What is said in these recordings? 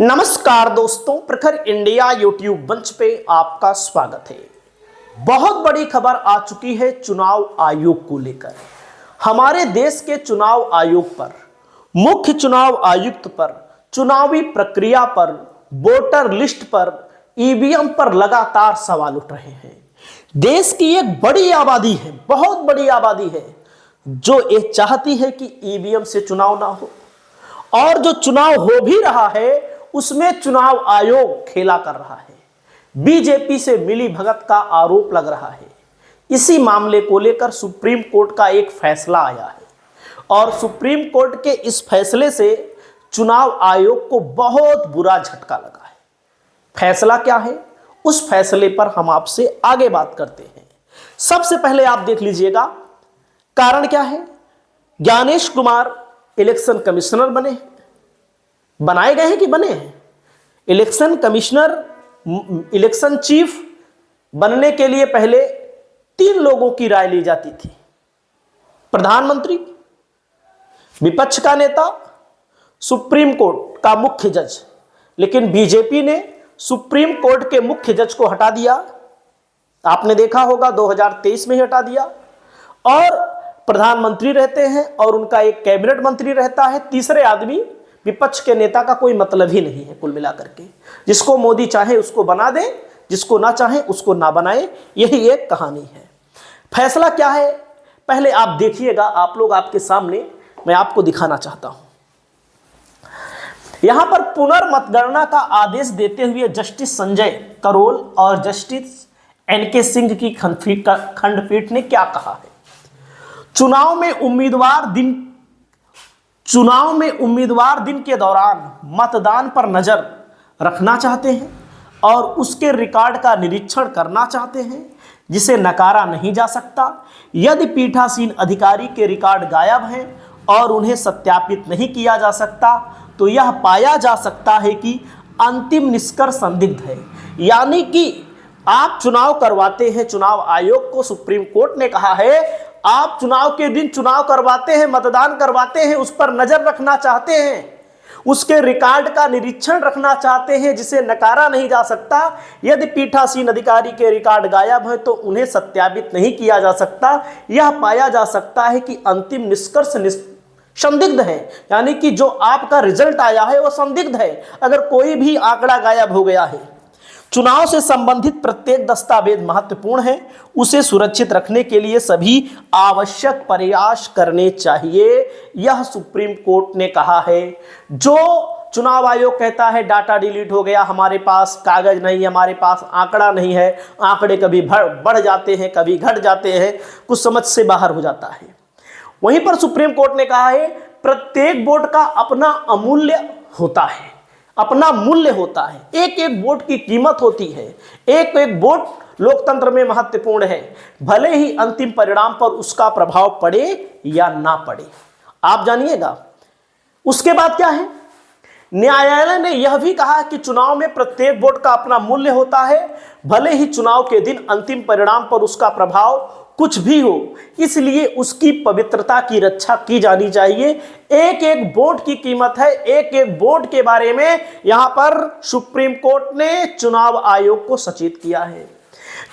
नमस्कार दोस्तों, प्रखर इंडिया यूट्यूब मंच पे आपका स्वागत है। बहुत बड़ी खबर आ चुकी है चुनाव आयोग को लेकर। हमारे देश के चुनाव आयोग पर, मुख्य चुनाव आयुक्त पर, चुनावी प्रक्रिया पर, वोटर लिस्ट पर, ईवीएम पर लगातार सवाल उठ रहे हैं। देश की एक बड़ी आबादी है, बहुत बड़ी आबादी है, जो ये चाहती है कि ईवीएम से चुनाव ना हो, और जो चुनाव हो भी रहा है उसमें चुनाव आयोग खेला कर रहा है। बीजेपी से मिली भगत का आरोप लग रहा है। इसी मामले को लेकर सुप्रीम कोर्ट का एक फैसला आया है और सुप्रीम कोर्ट के इस फैसले से चुनाव आयोग को बहुत बुरा झटका लगा है। फैसला क्या है, उस फैसले पर हम आपसे आगे बात करते हैं। सबसे पहले आप देख लीजिएगा कारण क्या है। ज्ञानेश कुमार इलेक्शन कमिश्नर बनाए गए हैं कि बने हैं। इलेक्शन कमिश्नर, इलेक्शन चीफ बनने के लिए पहले 3 लोगों की राय ली जाती थी: प्रधानमंत्री, विपक्ष का नेता, सुप्रीम कोर्ट का मुख्य जज। लेकिन बीजेपी ने सुप्रीम कोर्ट के मुख्य जज को हटा दिया। आपने देखा होगा 2023 में ही हटा दिया। और प्रधानमंत्री रहते हैं और उनका एक कैबिनेट मंत्री रहता है। तीसरे आदमी विपक्ष के नेता का कोई मतलब ही नहीं है कुल मिलाकर के। जिसको मोदी चाहे उसको बना दे, जिसको ना चाहे उसको ना बनाए, यही एक कहानी है। फैसला क्या है पहले आप देखिएगा। आप लोग, आपके सामने मैं आपको दिखाना चाहता हूं। यहां पर पुनर्मतगणना का आदेश देते हुए जस्टिस संजय करोल और जस्टिस एनके सिंह की खंडपीठ ने क्या कहा है। चुनाव में उम्मीदवार दिन के दौरान मतदान पर नजर रखना चाहते हैं और उसके रिकॉर्ड का निरीक्षण करना चाहते हैं, जिसे नकारा नहीं जा सकता। यदि पीठासीन अधिकारी के रिकॉर्ड गायब हैं और उन्हें सत्यापित नहीं किया जा सकता, तो यह पाया जा सकता है कि अंतिम निष्कर्ष संदिग्ध है। यानी कि आप चुनाव करवाते हैं, चुनाव आयोग को सुप्रीम कोर्ट ने कहा है आप चुनाव के दिन चुनाव करवाते हैं, मतदान करवाते हैं, उस पर नजर रखना चाहते हैं, उसके रिकॉर्ड का निरीक्षण रखना चाहते हैं, जिसे नकारा नहीं जा सकता। यदि पीठासीन अधिकारी के रिकॉर्ड गायब है तो उन्हें सत्यापित नहीं किया जा सकता। यह पाया जा सकता है कि अंतिम निष्कर्ष संदिग्ध है, यानी कि जो आपका रिजल्ट आया है वो संदिग्ध है। अगर कोई भी आंकड़ा गायब हो गया है, चुनाव से संबंधित प्रत्येक दस्तावेज महत्वपूर्ण है, उसे सुरक्षित रखने के लिए सभी आवश्यक प्रयास करने चाहिए, यह सुप्रीम कोर्ट ने कहा है। जो चुनाव आयोग कहता है डाटा डिलीट हो गया, हमारे पास कागज नहीं, हमारे पास आंकड़ा नहीं है, आंकड़े कभी बढ़ जाते हैं, कभी घट जाते हैं, कुछ समझ से बाहर हो जाता है। वहीं पर सुप्रीम कोर्ट ने कहा है प्रत्येक वोट का अपना अमूल्य होता है, अपना मूल्य होता है, एक एक वोट की कीमत होती है, एक एक वोट लोकतंत्र में महत्वपूर्ण है, भले ही अंतिम परिणाम पर उसका प्रभाव पड़े या ना पड़े। आप जानिएगा उसके बाद क्या है। न्यायालय ने यह भी कहा कि चुनाव में प्रत्येक वोट का अपना मूल्य होता है, भले ही चुनाव के दिन अंतिम परिणाम पर उसका प्रभाव कुछ भी हो, इसलिए उसकी पवित्रता की रक्षा की जानी चाहिए। एक एक वोट की कीमत है, एक एक वोट के बारे में यहां पर सुप्रीम कोर्ट ने चुनाव आयोग को सचेत किया है।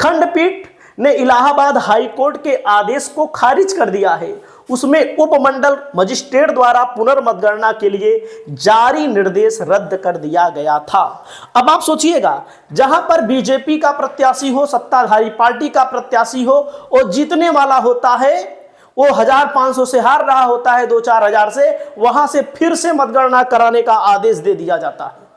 खंडपीठ ने इलाहाबाद हाई कोर्ट के आदेश को खारिज कर दिया है। उसमें उपमंडल मजिस्ट्रेट द्वारा पुनर्मतगणना के लिए जारी निर्देश रद्द कर दिया गया था। अब आप सोचिएगा, जहां पर बीजेपी का प्रत्याशी हो, सत्ताधारी पार्टी का प्रत्याशी हो, और जीतने वाला होता है, वो 1500 से हार रहा होता है, 2-4 हजार से, वहां से फिर से मतगणना कराने का आदेश दे दिया जाता है।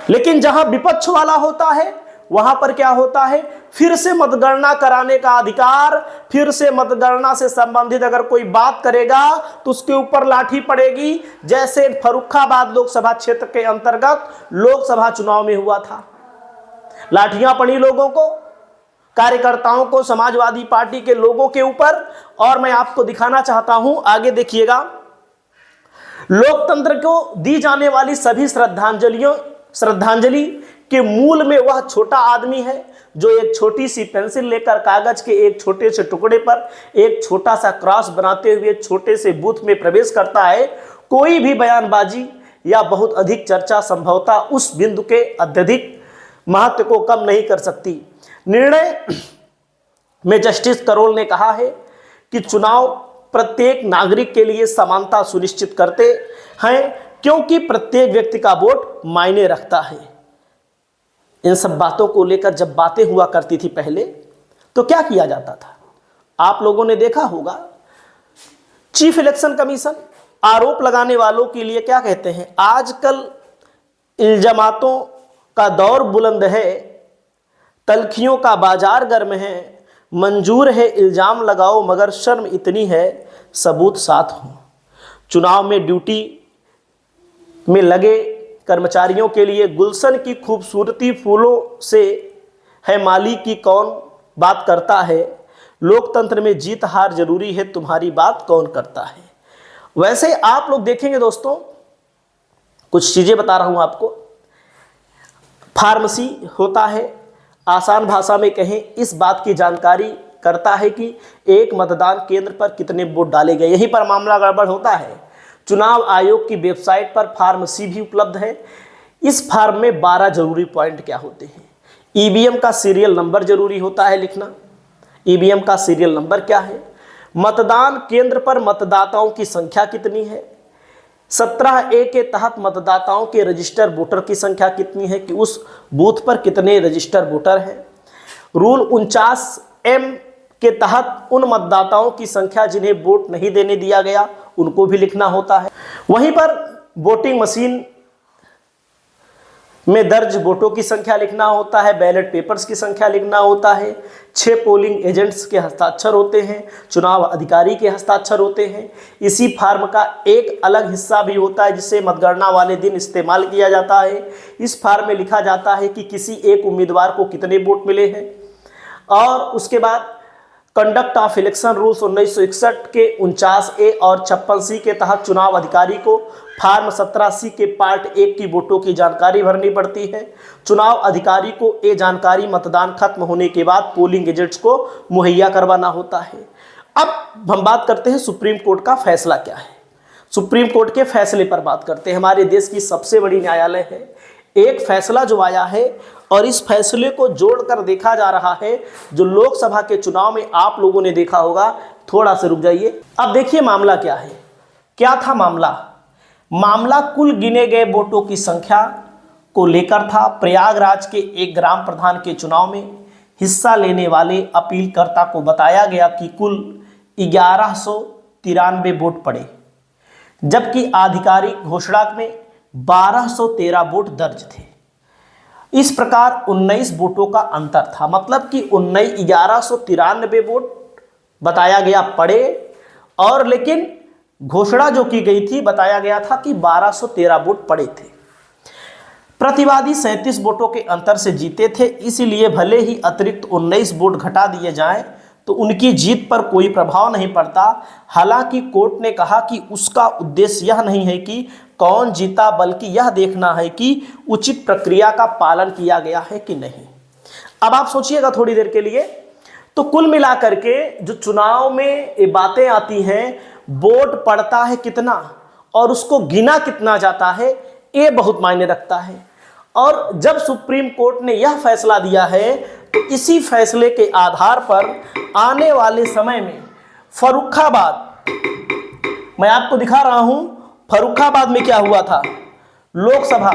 लेकिन जहां विपक्ष वाला होता है वहां पर क्या होता है, फिर से मतगणना कराने का अधिकार, फिर से मतगणना से संबंधित अगर कोई बात करेगा तो उसके ऊपर लाठी पड़ेगी। जैसे फर्रुखाबाद लोकसभा क्षेत्र के अंतर्गत लोकसभा चुनाव में हुआ था, लाठियां पड़ी लोगों को, कार्यकर्ताओं को, समाजवादी पार्टी के लोगों के ऊपर। और मैं आपको दिखाना चाहता हूं, आगे देखिएगा। लोकतंत्र को दी जाने वाली सभी श्रद्धांजलि के मूल में वह छोटा आदमी है जो एक छोटी सी पेंसिल लेकर कागज के एक छोटे से टुकड़े पर एक छोटा सा क्रॉस बनाते हुए छोटे से बूथ में प्रवेश करता है। कोई भी बयानबाजी या बहुत अधिक चर्चा संभवतः उस बिंदु के अत्यधिक महत्व को कम नहीं कर सकती। निर्णय में जस्टिस करोल ने कहा है कि चुनाव प्रत्येक नागरिक के लिए समानता सुनिश्चित करते हैं, क्योंकि प्रत्येक व्यक्ति का वोट मायने रखता है। इन सब बातों को लेकर जब बातें हुआ करती थी पहले, तो क्या किया जाता था? आप लोगों ने देखा होगा, चीफ इलेक्शन कमीशन आरोप लगाने वालों के लिए क्या कहते हैं, आजकल इल्जामातों का दौर बुलंद है, तलखियों का बाजार गर्म है, मंजूर है इल्जाम लगाओ मगर शर्म इतनी है सबूत साथ हो। चुनाव में ड्यूटी में लगे कर्मचारियों के लिए गुलशन की खूबसूरती फूलों से है, माली की कौन बात करता है, लोकतंत्र में जीत हार जरूरी है, तुम्हारी बात कौन करता है। वैसे आप लोग देखेंगे दोस्तों, कुछ चीजें बता रहा हूं आपको। फार्मेसी होता है, आसान भाषा में कहें इस बात की जानकारी करता है कि एक मतदान केंद्र पर कितने वोट डाले गए। यहीं पर मामला गड़बड़ होता है। चुनाव आयोग की वेबसाइट पर फार्मेसी भी उपलब्ध है। इस फार्म में 12 जरूरी पॉइंट क्या होते हैं। ईवीएम का सीरियल नंबर जरूरी होता है लिखना। ईवीएम का सीरियल नंबर क्या है? मतदान केंद्र पर मतदाताओं की संख्या कितनी है? 17A के तहत मतदाताओं के रजिस्टर वोटर की संख्या कितनी है कि उस बूथ पर कितने रजिस्टर वोटर हैं। रूल 49M के तहत उन मतदाताओं की संख्या जिन्हें वोट नहीं देने दिया गया उनको भी लिखना होता है। वहीं पर वोटिंग मशीन में दर्ज वोटों की संख्या लिखना होता है, बैलेट पेपर्स की संख्या लिखना होता है, 6 पोलिंग एजेंट्स के हस्ताक्षर होते हैं, चुनाव अधिकारी के हस्ताक्षर होते हैं। इसी फार्म का एक अलग हिस्सा भी होता है जिसे मतगणना वाले दिन इस्तेमाल किया जाता है। इस फार्म में लिखा जाता है कि किसी एक उम्मीदवार को कितने वोट मिले हैं। और उसके बाद कंडक्ट ऑफ इलेक्शन रूल्स 1961 के 49A और 56C के तहत चुनाव अधिकारी को फार्म 17C के पार्ट 1 की वोटों की जानकारी भरनी पड़ती है। चुनाव अधिकारी को ये जानकारी मतदान खत्म होने के बाद पोलिंग एजेंट्स को मुहैया करवाना होता है। अब हम बात करते हैं सुप्रीम कोर्ट का फैसला क्या है। सुप्रीम कोर्ट के फैसले पर बात करते हैं। हमारे देश की सबसे बड़ी न्यायालय है। एक फैसला जो आया है और इस फैसले को जोड़कर देखा जा रहा है, जो लोकसभा के चुनाव में आप लोगों ने देखा होगा। थोड़ा सा रुक जाइए। अब देखिए मामला क्या है। क्या था मामला? मामला कुल गिने गए वोटों की संख्या को लेकर था। प्रयागराज के एक ग्राम प्रधान के चुनाव में हिस्सा लेने वाले अपीलकर्ता को बताया गया कि कुल 1193 वोट पड़े, जबकि आधिकारिक घोषणा में 1213 वोट दर्ज थे। इस प्रकार 19 वोटों का अंतर था। मतलब कि 1193 वोट बताया गया पड़े, और लेकिन घोषणा जो की गई थी बताया गया था कि 1213 वोट पड़े थे। प्रतिवादी 37 वोटों के अंतर से जीते थे, इसलिए भले ही अतिरिक्त 19 वोट घटा दिए जाएं तो उनकी जीत पर कोई प्रभाव नहीं पड़ता। हालांकि कोर्ट ने कहा कि उसका उद्देश्य यह नहीं है कि कौन जीता, बल्कि यह देखना है कि उचित प्रक्रिया का पालन किया गया है कि नहीं। अब आप सोचिएगा थोड़ी देर के लिए, तो कुल मिलाकर के जो चुनाव में ये बातें आती हैं, वोट पड़ता है कितना और उसको गिना कितना जाता है, ये बहुत मायने रखता है। और जब सुप्रीम कोर्ट ने यह फैसला दिया है तो इसी फैसले के आधार पर आने वाले समय में फर्रुखाबाद, मैं आपको दिखा रहा हूं फर्रुखाबाद में क्या हुआ था। लोकसभा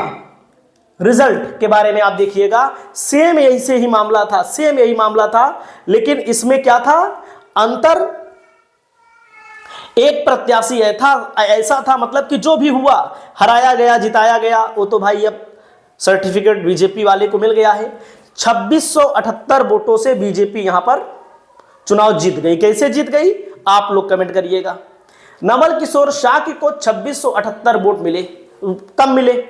रिजल्ट के बारे में आप देखिएगा, सेम यही से ही मामला था, सेम यही मामला था, लेकिन इसमें क्या था अंतर, एक प्रत्याशी ऐसा था, मतलब कि जो भी हुआ, हराया गया जिताया गया, वो तो भाई अब सर्टिफिकेट बीजेपी वाले को मिल गया है। 2678 वोटों से बीजेपी यहां पर चुनाव जीत गई। कैसे जीत गई आप लोग कमेंट करिएगा। नवल किशोर शाह को 2678 वोट मिले, कम मिले।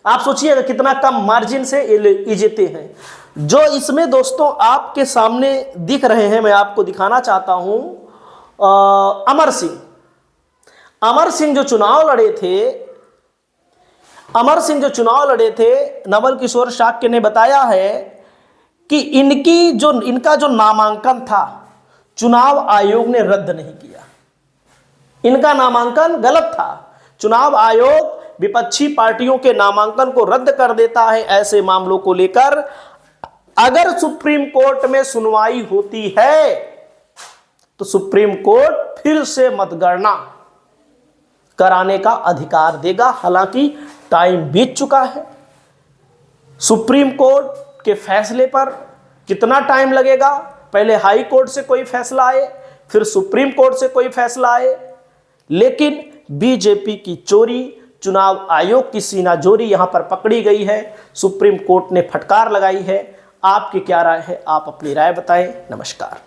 आप सोचिएगा कितना कम मार्जिन से ये जीते हैं। जो इसमें दोस्तों आपके सामने दिख रहे हैं, मैं आपको दिखाना चाहता हूं, अमर सिंह जो चुनाव लड़े थे, नवल किशोर शाक्य ने बताया है कि इनका जो नामांकन था चुनाव आयोग ने रद्द नहीं किया। इनका नामांकन गलत था, चुनाव आयोग विपक्षी पार्टियों के नामांकन को रद्द कर देता है। ऐसे मामलों को लेकर अगर सुप्रीम कोर्ट में सुनवाई होती है तो सुप्रीम कोर्ट फिर से मतगणना कराने का अधिकार देगा। हालांकि टाइम बीत चुका है। सुप्रीम कोर्ट के फैसले पर कितना टाइम लगेगा? पहले हाई कोर्ट से कोई फैसला आए, फिर सुप्रीम कोर्ट से कोई फैसला आए, लेकिन बीजेपी की चोरी, चुनाव आयोग की सीनाजोरी यहां पर पकड़ी गई है। सुप्रीम कोर्ट ने फटकार लगाई है। आपकी क्या राय है? आप अपनी राय बताएं। नमस्कार।